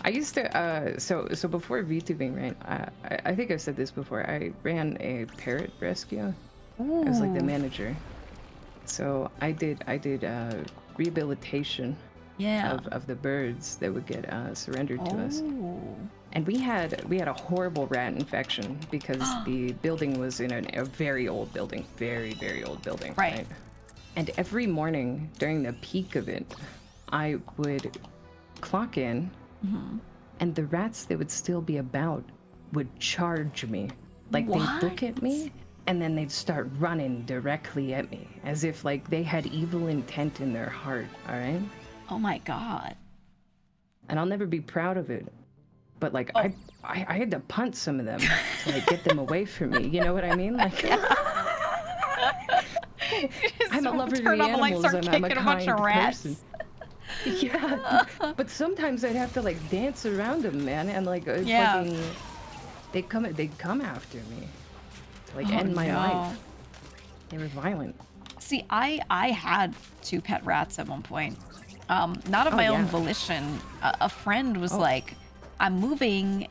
I used to so before VTubing, right? I think I've said this before. I ran a parrot rescue. I was like the Ooh. manager. So I did rehabilitation Yeah. of the birds that would get surrendered to us. Oh. And we had a horrible rat infection because the building was in a very old building, very old building, Right. right? And every morning during the peak of it, I would clock in, and the rats that would still be about would charge me. Like they'd look at me, and then they'd start running directly at me, as if like they had evil intent in their heart, all right? Oh my God. And I'll never be proud of it. But like Oh. I had to punt some of them to like get them away from me. You know what I mean? Like I'm a lover of the Turn on the lights, animals, start and I'm a kicking a bunch kind of rats. person. Yeah, but sometimes I'd have to like dance around them, man, and like Yeah. fucking, they'd come after me to like Oh, end my no. life. They were violent. See, I had 2 pet rats at one point. Not of my own yeah. volition. A friend was like, I'm moving,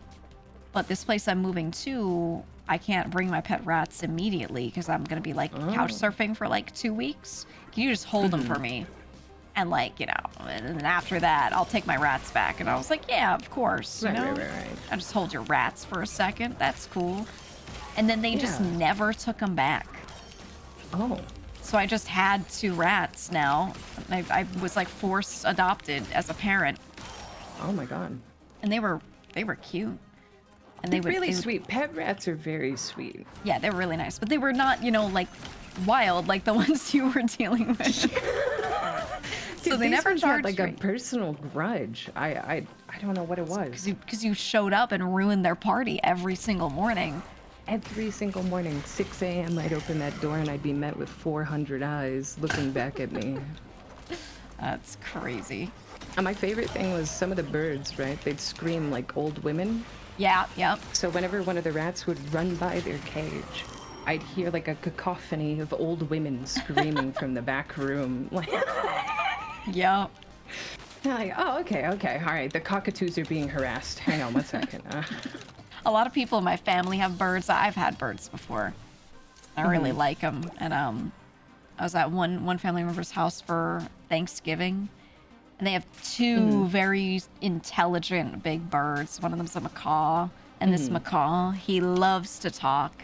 but this place I'm moving to, I can't bring my pet rats immediately because I'm going to be like couch surfing for like 2 weeks. Can you just hold them for me? And like, you know, and then after that, I'll take my rats back. And I was like, yeah, of course. You know? Right. I'll just hold your rats for a second. That's cool. And then they just Yeah. never took them back. Oh, So I just had 2 rats now. I was like force adopted as a parent, oh my God. and they were cute. And They're they would really they would- sweet. Pet rats are very sweet. Yeah, they were really nice, but they were not, you know, like wild like the ones you were dealing with. So they These never ones had charged like me. a personal grudge. I don't know what it was. Because you showed up and ruined their party every single morning. Every single morning, 6 a.m., I'd open that door and I'd be met with 400 eyes looking back at me. That's crazy. And my favorite thing was some of the birds, right? They'd scream like old women. Yeah, yep. So whenever one of the rats would run by their cage, I'd hear like a cacophony of old women screaming from the back room. Like, Yep. like, oh, okay, all right. The cockatoos are being harassed. Hang on one second. A lot of people in my family have birds. I've had birds before. I really like them. And I was at one family member's house for Thanksgiving, and they have 2 very intelligent big birds. One of them's a macaw, and this macaw, he loves to talk.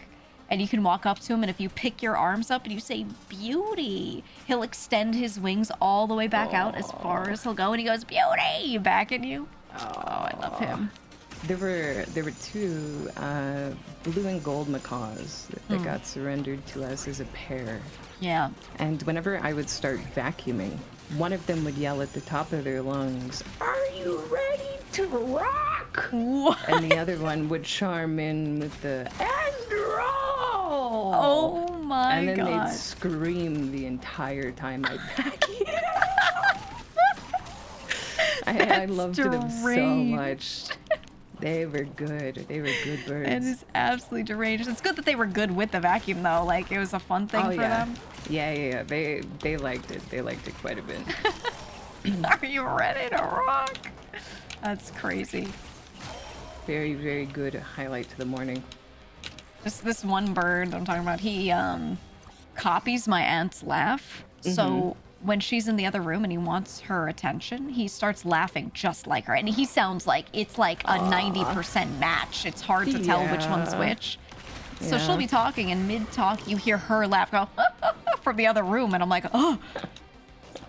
And you can walk up to him, and if you pick your arms up and you say "beauty," he'll extend his wings all the way back out as far as he'll go, and he goes "beauty" back at you. Oh, I love him. There were 2 blue and gold macaws that got surrendered to us as a pair. Yeah. And whenever I would start vacuuming, one of them would yell at the top of their lungs, "Are you ready to rock?" What? And the other one would charm in with the "and roll." Oh my And then god. they'd scream the entire time I vacuum. I loved them so deranged. much. They were good. They were good birds. It is absolutely deranged. It's good that they were good with the vacuum though. Like it was a fun thing for yeah. them. Yeah. They liked it. They liked it quite a bit. Are you ready to rock? That's crazy. Very, very good highlight to the morning. Just this one bird I'm talking about, he copies my aunt's laugh. So when she's in the other room and he wants her attention, he starts laughing just like her. And he sounds like it's like a 90% match. It's hard to tell which one's Yeah. which. So Yeah. she'll be talking, and mid-talk, you hear her laugh go from the other room, and I'm like, oh,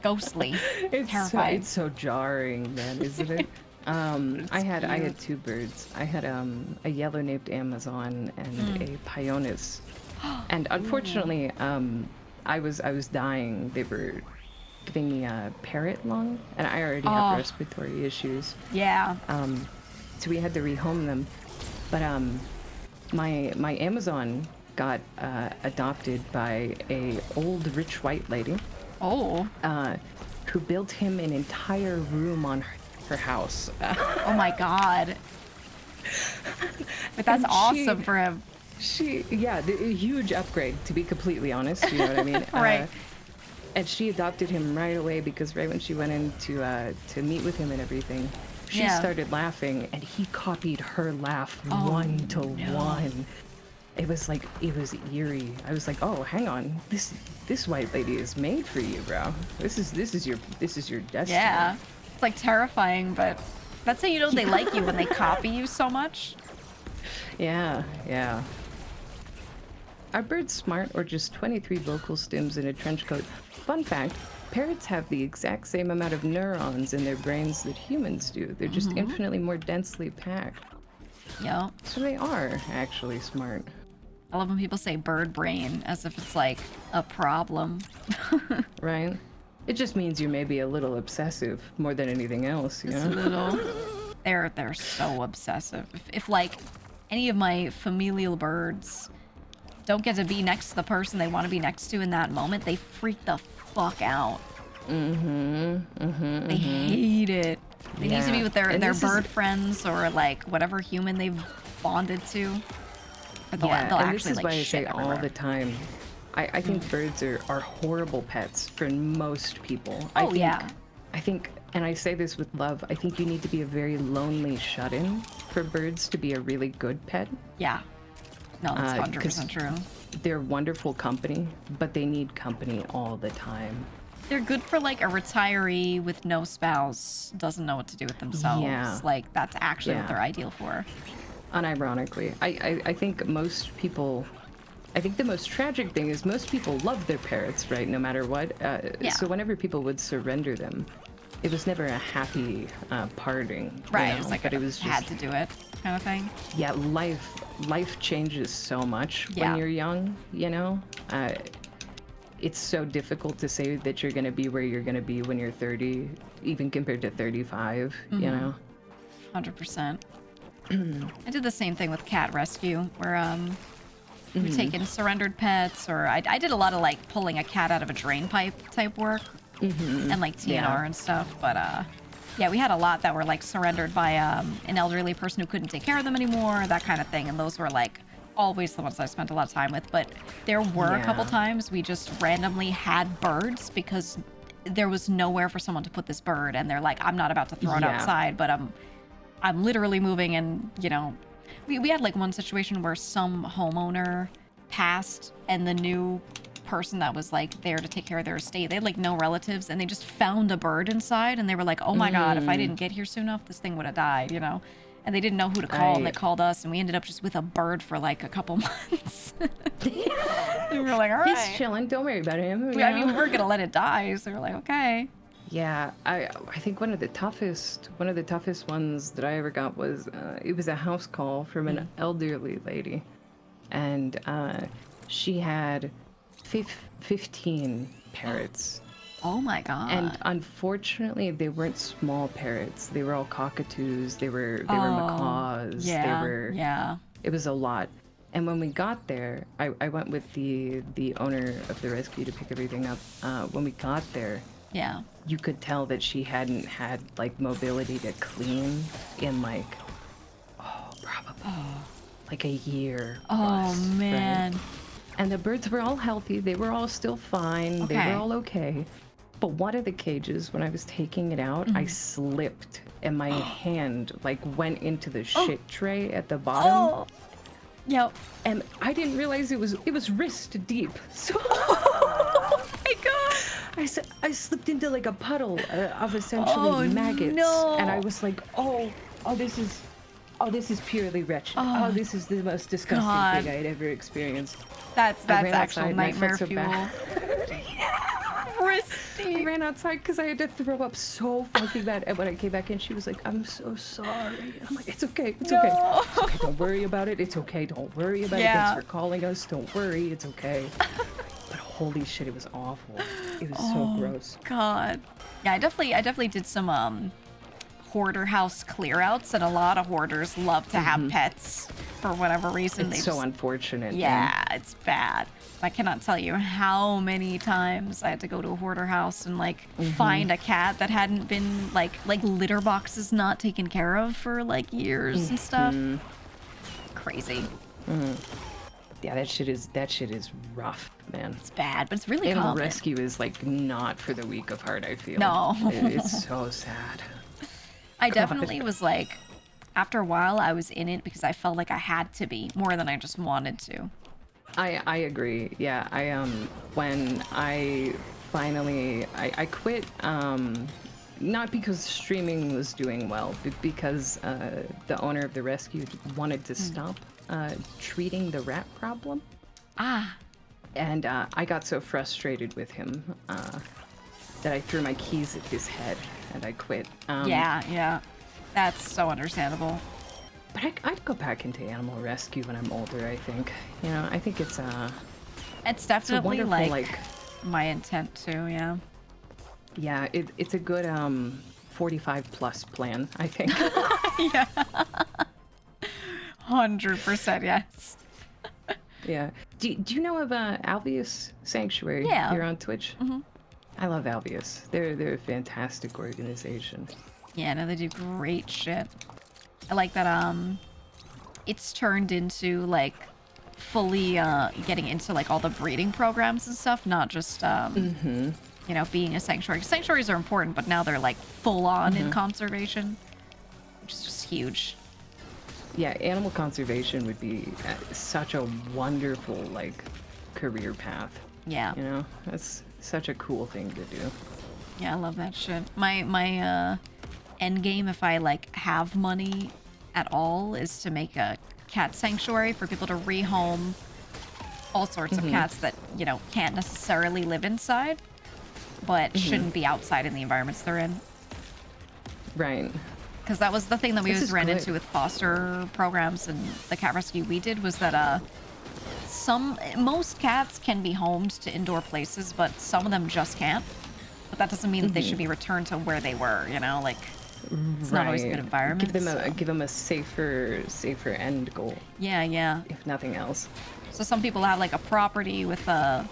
ghostly, terrified. It's so jarring, man, isn't it? I had 2 birds. I had a yellow-naped Amazon and a Pyonis. And unfortunately, I was dying. They were giving me a parrot lung, and I already have respiratory issues. Yeah. So we had to rehome them. But my Amazon got adopted by a old rich white lady Oh. who built him an entire room on her house. Oh my god. But that's And awesome for him. A huge upgrade, to be completely honest. You know what I mean? Right. And she adopted him right away because right when she went in to meet with him and everything, She started laughing, and he copied her laugh one to one. It was eerie. I was like, oh, hang on, this white lady is made for you, bro. This is your destiny. Yeah, it's like terrifying, but that's how you know they like you, when they copy you so much. Yeah. Are birds smart, or just 23 vocal stems in a trench coat? Fun fact, parrots have the exact same amount of neurons in their brains that humans do. They're just infinitely more densely packed. Yep. So they are actually smart. I love when people say bird brain as if it's like a problem. Right? It just means you may be a little obsessive more than anything else, you Just know? a little. They're so obsessive. If like any of my familial birds don't get to be next to the person they want to be next to in that moment, they freak the fuck out. They hate it. They need to be with their bird friends, or like whatever human they've bonded to. Or they'll and actually this is like why I shit say everywhere. all the time, I think birds are horrible pets for most people. Oh, I think, and I say this with love, I think you need to be a very lonely shut-in for birds to be a really good pet. Yeah. No, that's 100% true. They're wonderful company, but they need company all the time. They're good for like a retiree with no spouse, doesn't know what to do with themselves. Yeah. Like that's actually what Yeah. they're ideal for. Unironically, I think most people, I think the most tragic thing is most people love their parrots, right? No matter what. So whenever people would surrender them, it was never a happy parting. Right. You know? It was like but it was just, had to do it kind of thing. yeah, life changes so much Yeah. when you're young, you know? It's so difficult to say that you're going to be where you're going to be when you're 30, even compared to 35, you know? 100%. I did the same thing with cat rescue, where we take in surrendered pets, or I did a lot of like pulling a cat out of a drain pipe type work, and like TNR and stuff. But yeah, we had a lot that were like surrendered by an elderly person who couldn't take care of them anymore, that kind of thing. And those were like always the ones I spent a lot of time with. But there were a couple times we just randomly had birds because there was nowhere for someone to put this bird, and they're like, I'm not about to throw it outside, but I'm literally moving. And you know, we had like one situation where some homeowner passed, and the new person that was like there to take care of their estate, they had like no relatives, and they just found a bird inside, and they were like, oh my god, if I didn't get here soon enough, this thing would have died, you know. And they didn't know who to call, and they called us, and we ended up just with a bird for like a couple months. We were like, all right, He's chilling, don't worry about him. I mean, we're gonna let it die, so we're like, okay. Yeah, I think one of the toughest ones that I ever got was it was a house call from an elderly lady, and she had 15 parrots. Oh my god. And unfortunately, they weren't small parrots. They were all cockatoos. They were macaws. Yeah. It was a lot. And when we got there, I went with the owner of the rescue to pick everything up. When we got there, Yeah. you could tell that she hadn't had like mobility to clean in like probably like a year. Oh plus, man. right? And the birds were all healthy. They were all still fine. They were all okay. But one of the cages, when I was taking it out, I slipped and my hand like went into the shit tray at the bottom. Oh. Yep. And I didn't realize it was wrist deep. So Oh my god. I slipped into like a puddle of essentially maggots. no. And I was like, oh, this is purely wretched. Oh, this is the most disgusting thing I had ever experienced. That's I ran actual outside and I nightmare felt so fuel. bad. Risky. I ran outside because I had to throw up so fucking bad. And when I came back in, she was like, I'm so sorry. I'm like, it's okay. It's okay. It's okay. Don't worry about it. It's okay. Don't worry about it. Thanks for calling us. Don't worry. It's okay. But holy shit, it was awful. It was so gross. God. Yeah, I definitely did some hoarder house clear outs, and a lot of hoarders love to have pets for whatever reason. It's so unfortunate. Yeah, it's bad. I cannot tell you how many times I had to go to a hoarder house and like find a cat that hadn't been like litter boxes not taken care of for like years and stuff. Crazy. Yeah, that shit is rough, man. It's bad, but it's really Animal common. rescue is like not for the weak of heart, I feel. No. It's so sad. I God. definitely was like, after a while, I was in it because I felt like I had to be more than I just wanted to. I agree. Yeah, when I finally I quit not because streaming was doing well, but because the owner of the rescue wanted to stop treating the rat problem. Ah, And I got so frustrated with him that I threw my keys at his head and I quit. yeah. That's so understandable. But I'd go back into animal rescue when I'm older, I think. You know, I think it's It's a definitely wonderful, like my intent too, yeah. yeah, it's a good 45 plus plan, I think. Yeah. 100% yes. Yeah. Do you know of Albius Sanctuary Yeah. here on Twitch? I love Albius. They're a fantastic organization. Yeah, no, they do great shit. I like that it's turned into like fully getting into like all the breeding programs and stuff, not just you know, being a sanctuary. Sanctuaries are important, but now they're like full on in conservation, which is just huge. Yeah, animal conservation would be such a wonderful like career path. Yeah. You know, that's such a cool thing to do. Yeah, I love that shit. My end game, if I like have money at all, is to make a cat sanctuary for people to rehome all sorts of cats that, you know, can't necessarily live inside, but shouldn't be outside in the environments they're in. Right. Because that was the thing that we This always is ran good. into with foster programs and the cat rescue we did was that most cats can be homed to indoor places, but some of them just can't. But that doesn't mean that they should be returned to where they were, you know, like it's not always a good environment. Give them a safer end goal, Yeah. if nothing else. So some people have like a property with a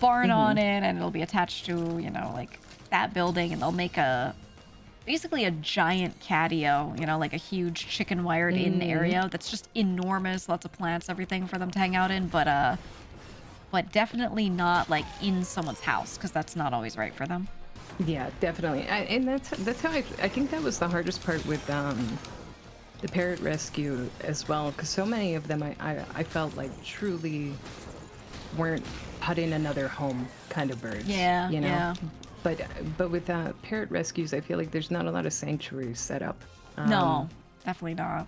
barn on it, and it'll be attached to, you know, like that building, and they'll make basically a giant catio, you know, like a huge chicken wired in area that's just enormous, lots of plants, everything for them to hang out in, but definitely not like in someone's house, because that's not always right for them. Yeah, definitely. And that's how I think that was the hardest part with the parrot rescue as well, because so many of them I felt like truly weren't put in another home kind of birds. Yeah, you know. yeah. But with parrot rescues, I feel like there's not a lot of sanctuaries set up. No, definitely not.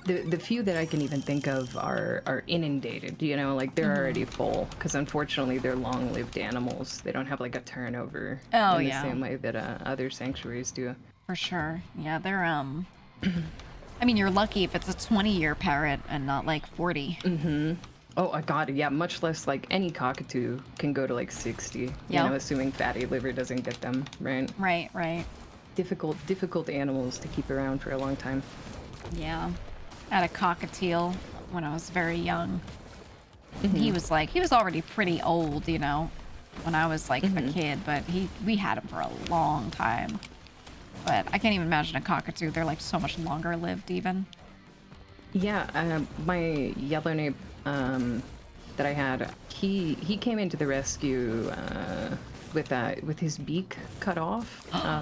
The few that I can even think of are inundated, you know, like they're already full, because unfortunately they're long-lived animals. They don't have like a turnover Oh, in the yeah. same way that other sanctuaries do. For sure. Yeah, they're I mean, you're lucky if it's a 20-year parrot and not like 40. Oh, God, yeah, much less like any cockatoo can go to like 60, you Yep. know, assuming fatty liver doesn't get them, right? Right. Difficult animals to keep around for a long time. Yeah. I had a cockatiel when I was very young. He was already pretty old, you know, when I was like a kid, but we had him for a long time. But I can't even imagine a cockatoo. They're like so much longer lived even. Yeah, my yellow nape that I had, he came into the rescue with his beak cut off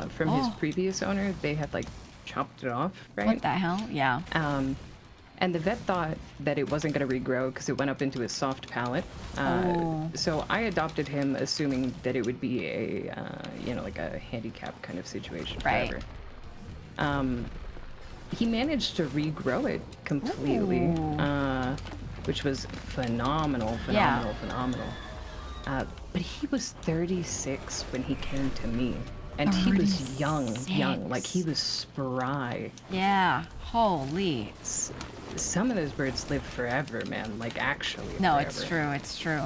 from his previous owner. They had like chopped it off, right? What the hell? Yeah. And the vet thought that it wasn't going to regrow because it went up into his soft palate. So I adopted him, assuming that it would be a, like a handicap kind of situation Right. forever. He managed to regrow it completely, which was phenomenal. But he was 36 when he came to me. And he was young, like he was spry. Yeah. Holy. Some of those birds live forever, man. Like actually. No, forever. it's true.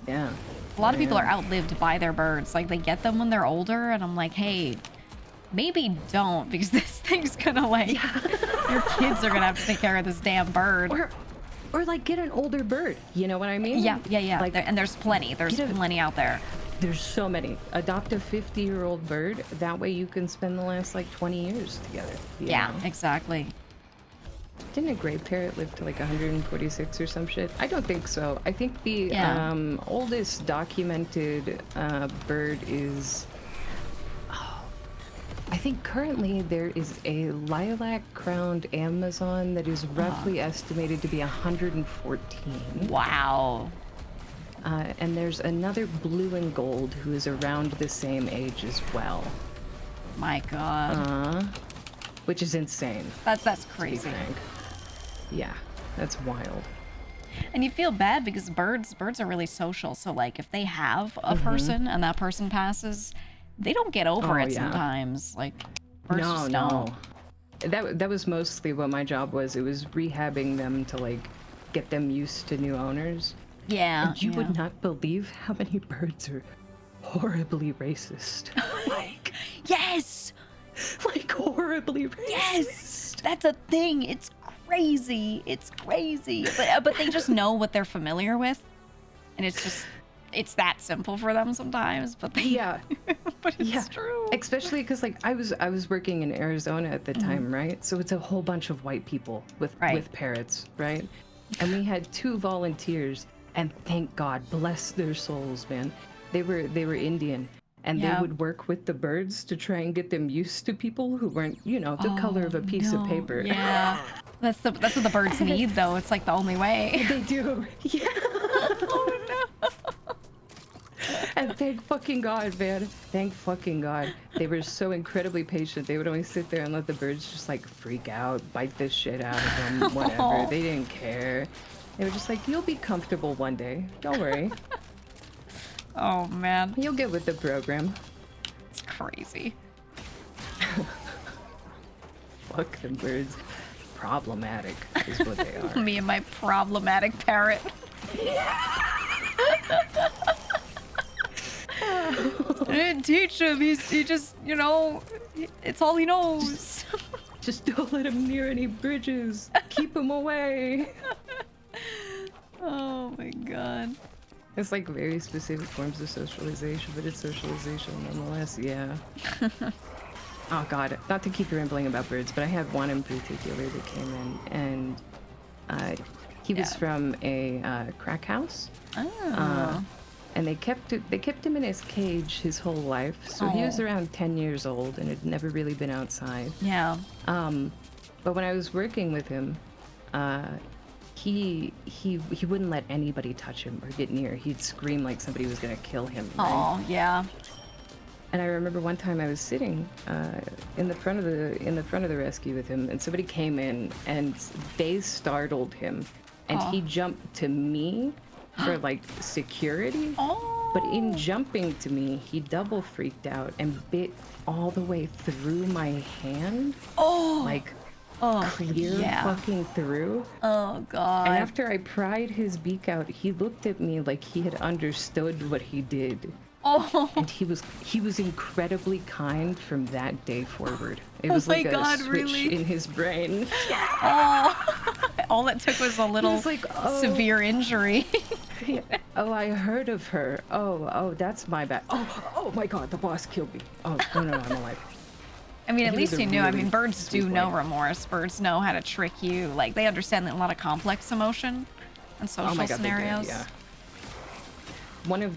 Yeah. A lot of people are outlived by their birds. Like they get them when they're older, and I'm like, hey, maybe don't, because this thing's gonna like your kids are gonna have to take care of this damn bird. Or like get an older bird. You know what I mean? Yeah. Like, And there's plenty. There's plenty out there. There's so many. Adopt a 50-year-old bird. That way you can spend the last like 20 years together. you know? Exactly. Didn't a gray parrot live to like 146 or some shit? I don't think so. I think the oldest documented bird is... I think currently there is a lilac-crowned Amazon that is roughly estimated to be 114. Wow. And there's another blue and gold who is around the same age as well. My God. Which is insane. That's To be crazy. frank. Yeah, that's wild. And you feel bad because birds are really social. So like if they have a person and that person passes, they don't get over Oh, it yeah. sometimes. Like birds just don't. That was mostly what my job was. It was rehabbing them to like get them used to new owners. Yeah. And you would not believe how many birds are horribly racist. Like, Yes. like horribly racist. Yes. That's a thing. It's crazy. It's crazy. But they just know what they're familiar with. And it's that simple for them sometimes, but they Yeah. but it's Yeah. true. Especially because like I was working in Arizona at the time, right? So it's a whole bunch of white people with parrots, right? And we had 2 volunteers, and thank God, bless their souls, man. They were Indian, and they would work with the birds to try and get them used to people who weren't, the color of a piece of paper. Yeah. That's what the birds need though. It's like the only way. They do. Yeah. And thank fucking God, man. Thank fucking God. They were so incredibly patient. They would always sit there and let the birds just like freak out, bite the shit out of them, whatever. They didn't care. They were just like, you'll be comfortable one day. Don't worry. Oh man. You'll get with the program. It's crazy. Fuck them birds. Problematic is what they are. Me and my problematic parrot. I didn't teach him. He just, it's all he knows. Just don't let him near any bridges. Keep him away. Oh my God. It's like very specific forms of socialization, but it's socialization nonetheless, yeah. Oh God, not to keep rambling about birds, but I had one in particular that came in, and he was from a crack house. Oh. And they kept him in his cage his whole life, so he was around 10 years old and had never really been outside. Yeah. But when I was working with him, he wouldn't let anybody touch him or get near. He'd scream like somebody was gonna kill him. Right? Oh, yeah. And I remember one time I was sitting in the front of the rescue with him, and somebody came in and they startled him, and he jumped to me for like security. Oh. But in jumping to me, he double freaked out and bit all the way through my hand. Oh. Like clear fucking through. Oh God. And after I pried his beak out, he looked at me like he had understood what he did. Oh. And he was incredibly kind from that day forward. It was like a switch in his brain. Oh. All it took was a little like, severe injury. Oh, I heard of her. Oh, that's my bad. Oh my God, the boss killed me. Oh, no, I'm alive. I mean, at He was least a you knew. I really mean, birds do sweet know boy. remorse. Birds know how to trick you. Like, they understand a lot of complex emotion and social Oh my God, scenarios. they did, yeah. One of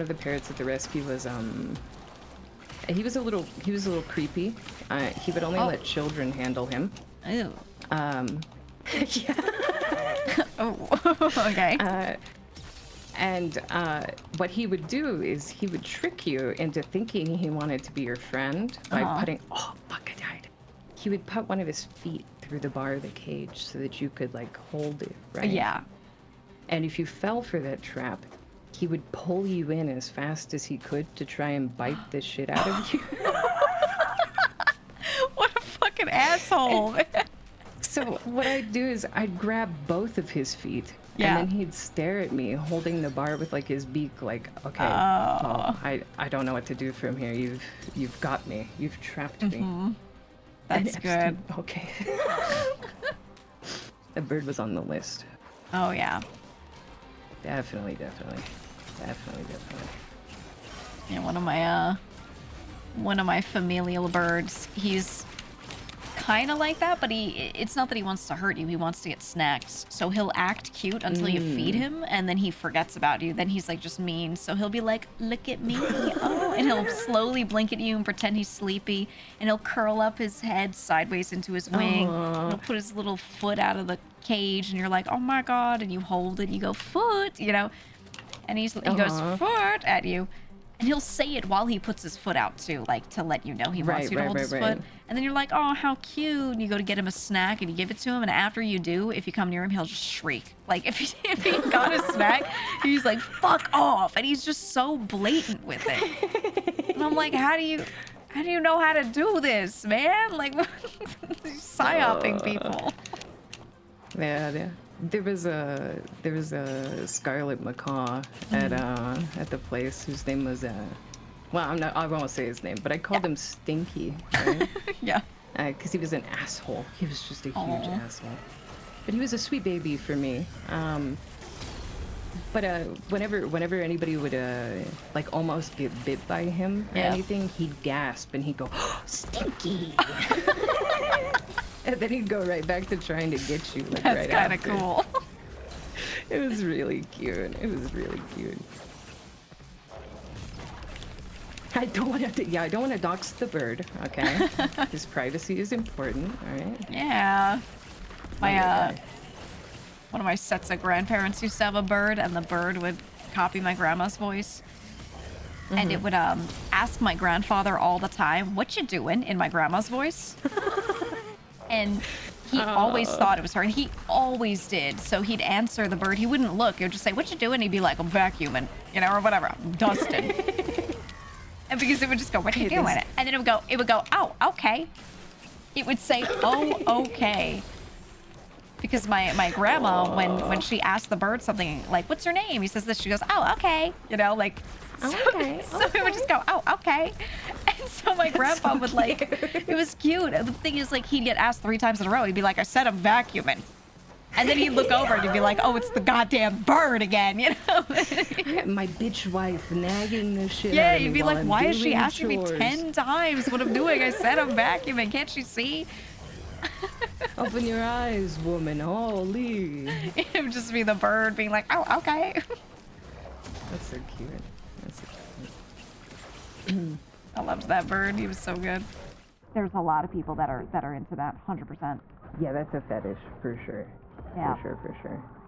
the parrots at the rescue was he was a little creepy. He would only let children handle him. Ew. Yeah. Oh, okay. And what he would do is he would trick you into thinking he wanted to be your friend by putting, oh, fuck, I died. He would put one of his feet through the bar of the cage so that you could, like, hold it, right? Yeah. And if you fell for that trap, he would pull you in as fast as he could to try and bite the shit out of you. What a fucking asshole. So what I'd do is I'd grab both of his feet, Yeah. and then he'd stare at me holding the bar with like his beak, like, okay, well, I don't know what to do from here. You've got me. You've trapped me. That's good. Okay. The bird was on the list. Oh, yeah. Definitely. Yeah, one of my familial birds, he's kind of like that, but it's not that he wants to hurt you. He wants to get snacks. So he'll act cute until you feed him, and then he forgets about you. Then he's like just mean. So he'll be like, look at me. Oh, and he'll slowly blink at you and pretend he's sleepy, and he'll curl up his head sideways into his wing, and he'll put his little foot out of the cage, and you're like, oh my god, and you hold it, and you go, foot, you know, and he goes, foot at you. And he'll say it while he puts his foot out too, like to let you know he wants you to hold his foot. And then you're like, oh, how cute. And you go to get him a snack and you give it to him. And after you do, if you come near him, he'll just shriek. Like if he got a snack, he's like, fuck off. And he's just so blatant with it. And I'm like, how do you know how to do this, man? Like psyoping people. Yeah. There was a scarlet macaw at the place whose name was well, I won't say his name, but I called him Stinky, right? Yeah. Because he was an asshole. He was just a huge asshole. But he was a sweet baby for me. But whenever anybody would like almost get bit by him or anything, he'd gasp and he'd go, oh, Stinky. And then he'd go right back to trying to get you, like, right after. That's kind of cool. It was really cute. I don't want to dox the bird, okay? His privacy is important, all right? Yeah. One of my sets of grandparents used to have a bird, and the bird would copy my grandma's voice. And it would ask my grandfather all the time, what you doing, in my grandma's voice? And he always thought it was her, and he always did. So he'd answer the bird. He wouldn't look. He would just say, what you doing? He'd be like, I'm vacuuming, you know, or whatever. I'm dusting. And because it would just go, what are you doing? And then it would go, oh, okay. It would say, oh, okay. Because my grandma, when she asked the bird something, like, what's your name? He says this. She goes, oh, okay. You know, like, so it would just go, oh, okay. And so my grandpa would like, it was cute. And the thing is, like, he'd get asked 3 times in a row. He'd be like, I said I'm vacuuming. And then he'd look over and he'd be like, oh, it's the goddamn bird again, you know? My bitch wife nagging the shit out of me. Yeah, you'd be like, I'm why is she asking chores. me 10 times what I'm doing? I said I'm vacuuming. Can't she see? Open your eyes, woman. Holy. It would just be the bird being like, oh, okay. That's so cute. I loved that bird. He was so good. There's a lot of people that are into that, 100%. Yeah, that's a fetish for sure. Yeah. For sure.